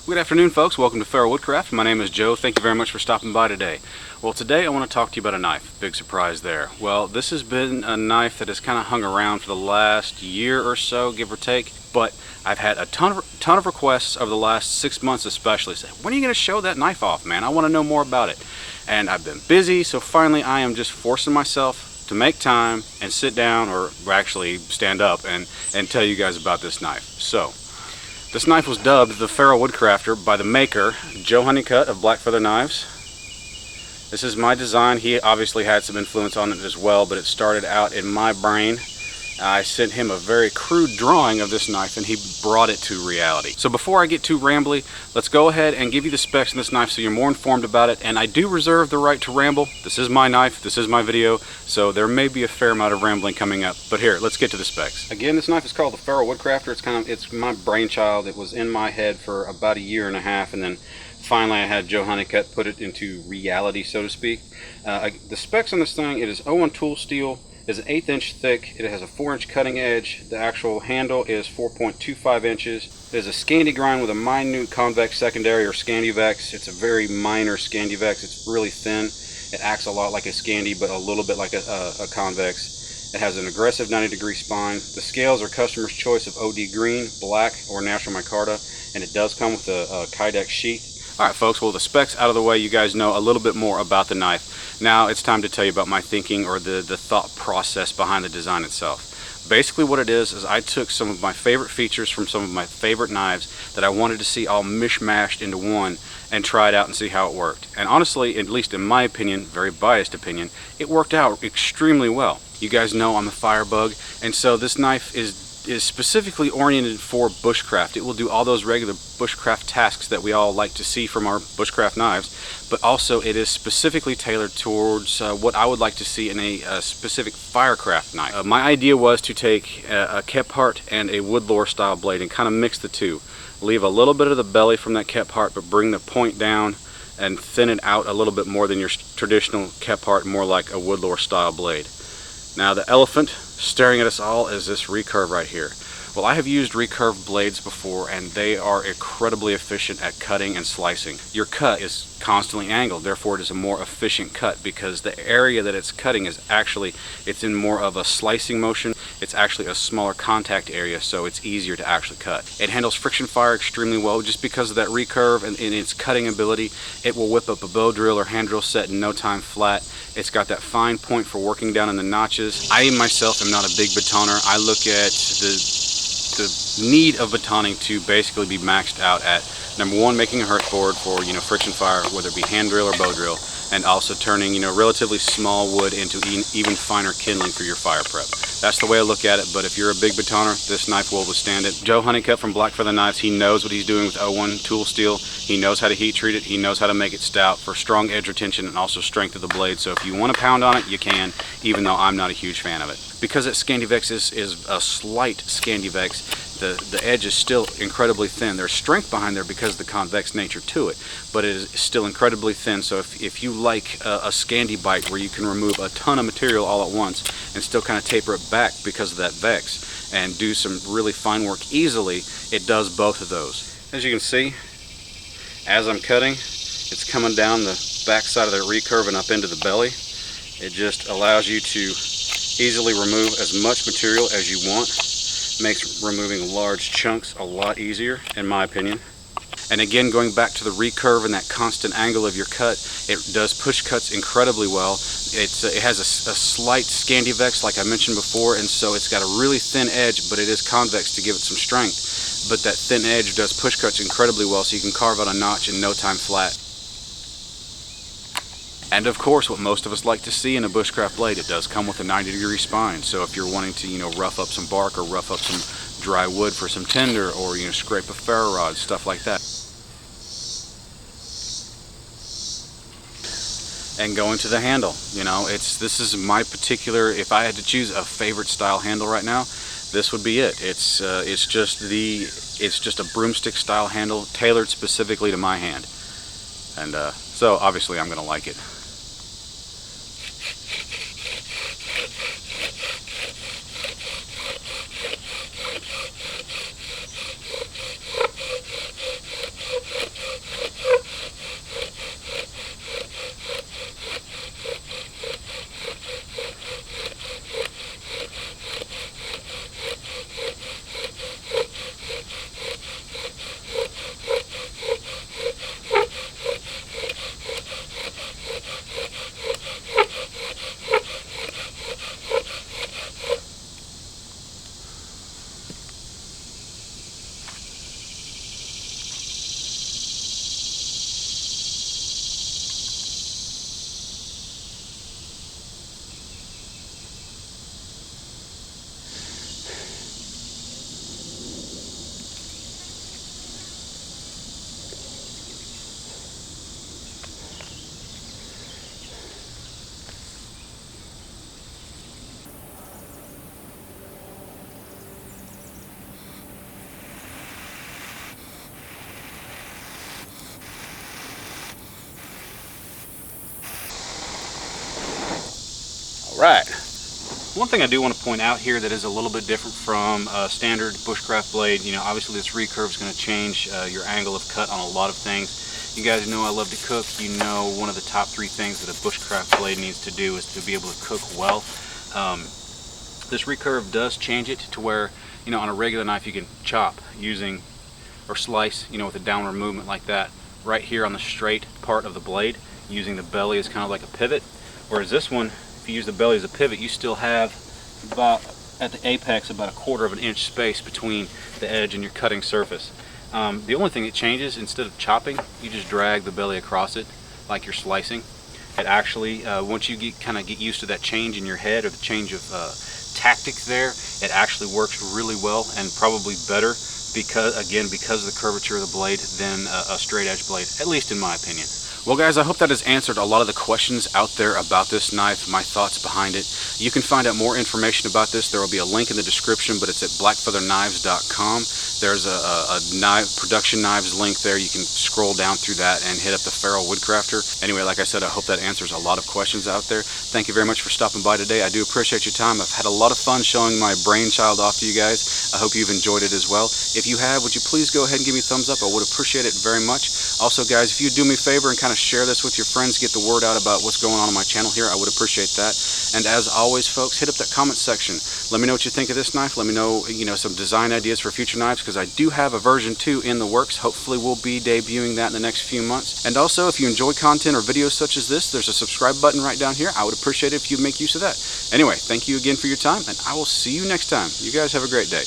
Good afternoon, folks. Welcome to Feral Woodcraft. My name is Joe. Thank you very much for stopping by today. Well, today I want to talk to you about a knife. Big surprise there. Well, this has been a knife that has kind of hung around for the last year or so, give or take, but I've had a ton of requests over the last 6 months especially. Say, when are you going to show that knife off, man? I want to know more about it. And I've been busy, so finally I am just forcing myself to make time and sit down, or actually stand up and tell you guys about this knife. So, this knife was dubbed the Feral Woodcrafter by the maker, Joe Honeycutt of Blackfeather Knives. This is my design. He obviously had some influence on it as well, but it started out in my brain. I sent him a very crude drawing of this knife and he brought it to reality. So before I get too rambly, let's go ahead and give you the specs on this knife so you're more informed about it. And I do reserve the right to ramble. This is my knife, this is my video, so there may be a fair amount of rambling coming up. But here, let's get to the specs. Again, this knife is called the Feral Woodcrafter. It's my brainchild. It was in my head for about a year and a half, and then finally I had Joe Honeycutt put it into reality, so to speak. The specs on this thing, it is 01 tool steel. Is an 1/8 inch thick. It has a 4-inch cutting edge. The actual handle is 4.25 inches. It is a Scandi grind with a minute convex secondary, or scandivex. It's a very minor scandivex. It's really thin. It acts a lot like a Scandi, but a little bit like a convex. It has an aggressive 90-degree spine. The scales are customer's choice of OD green, black, or natural micarta, and it does come with a Kydex sheath. Alright folks, well, the specs out of the way, you guys know a little bit more about the knife. Now it's time to tell you about my thinking, or the thought process behind the design itself. Basically what it is I took some of my favorite features from some of my favorite knives that I wanted to see all mishmashed into one and try it out and see how it worked. And honestly, at least in my opinion, very biased opinion, it worked out extremely well. You guys know I'm a firebug, and so this knife is specifically oriented for bushcraft. It will do all those regular bushcraft tasks that we all like to see from our bushcraft knives, but also it is specifically tailored towards what I would like to see in a specific firecraft knife. My idea was to take a Kephart and a woodlore style blade and kind of mix the two. Leave a little bit of the belly from that Kephart, but bring the point down and thin it out a little bit more than your traditional Kephart, more like a woodlore style blade. Now the elephant staring at us all is this recurve right here. Well, I have used recurve blades before, and they are incredibly efficient at cutting and slicing. Your cut is constantly angled, therefore it is a more efficient cut because the area that it's cutting is actually, it's in more of a slicing motion. It's actually a smaller contact area, so it's easier to actually cut. It handles friction fire extremely well just because of that recurve and its cutting ability. It will whip up a bow drill or hand drill set in no time flat. It's got that fine point for working down in the notches. I myself am not a big batoner. I look at the need of batoning to basically be maxed out at number one, making a hearth board for friction fire, whether it be hand drill or bow drill, and also turning relatively small wood into even finer kindling for your fire prep. That's the way I look at it, but if you're a big batoner, this knife will withstand it. Joe Honeycutt from Blackfeather Knives, he knows what he's doing with 01 tool steel. He knows how to heat treat it. He knows how to make it stout for strong edge retention and also strength of the blade. So if you want to pound on it, you can, even though I'm not a huge fan of it. Because that Scandivex is a slight Scandivex, the edge is still incredibly thin. There's strength behind there because of the convex nature to it, but it is still incredibly thin. So if you like a Scandi bite where you can remove a ton of material all at once and still kind of taper it back because of that vex and do some really fine work easily, it does both of those. As you can see, as I'm cutting, it's coming down the back side of the recurve and up into the belly. It just allows you to easily remove as much material as you want. Makes removing large chunks a lot easier, in my opinion. And again, going back to the recurve and that constant angle of your cut, it does push cuts incredibly well. It has a slight Scandivex, like I mentioned before, and so it's got a really thin edge, but it is convex to give it some strength. But that thin edge does push cuts incredibly well, so you can carve out a notch in no time flat. And of course, what most of us like to see in a bushcraft blade, it does come with a 90-degree spine. So if you're wanting to, rough up some bark or rough up some dry wood for some tinder, or scrape a ferro rod, stuff like that. And going to the handle, this is my particular. If I had to choose a favorite style handle right now, this would be it. It's just a broomstick style handle tailored specifically to my hand, and so obviously I'm gonna like it. One thing I do want to point out here that is a little bit different from a standard bushcraft blade, you know, obviously this recurve is going to change your angle of cut on a lot of things. You guys know I love to cook. You know one of the top 3 things that a bushcraft blade needs to do is to be able to cook well. This recurve does change it to where, you know, on a regular knife you can chop using or slice, you know, with a downward movement like that right here on the straight part of the blade, using the belly as kind of like a pivot. Whereas this one, if you use the belly as a pivot, you still have about, at the apex, about 1/4 of an inch space between the edge and your cutting surface. The only thing that changes, instead of chopping, you just drag the belly across it like you're slicing. It actually, once you kind of get used to that change in your head, or the change of tactic there, it actually works really well, and probably better because of the curvature of the blade than a straight edge blade, at least in my opinion. Well guys, I hope that has answered a lot of the questions out there about this knife, my thoughts behind it. You can find out more information about this. There will be a link in the description, but it's at blackfeatherknives.com. There's a production knives link there. You can scroll down through that and hit up the Feral Woodcrafter. Anyway, like I said, I hope that answers a lot of questions out there. Thank you very much for stopping by today. I do appreciate your time. I've had a lot of fun showing my brainchild off to you guys. I hope you've enjoyed it as well. If you have, would you please go ahead and give me a thumbs up? I would appreciate it very much. Also guys, if you do me a favor and kind of share this with your friends, get the word out about what's going on my channel here, I would appreciate that. And as always folks, hit up that comment section. Let me know what you think of this knife. Let me know, you know, some design ideas for future knives, because I do have a version 2 in the works. Hopefully we'll be debuting that in the next few months. And also, if you enjoy content or videos such as this, there's a subscribe button right down here. I would appreciate it if you make use of that. Anyway, thank you again for your time, and I will see you next time. You guys have a great day.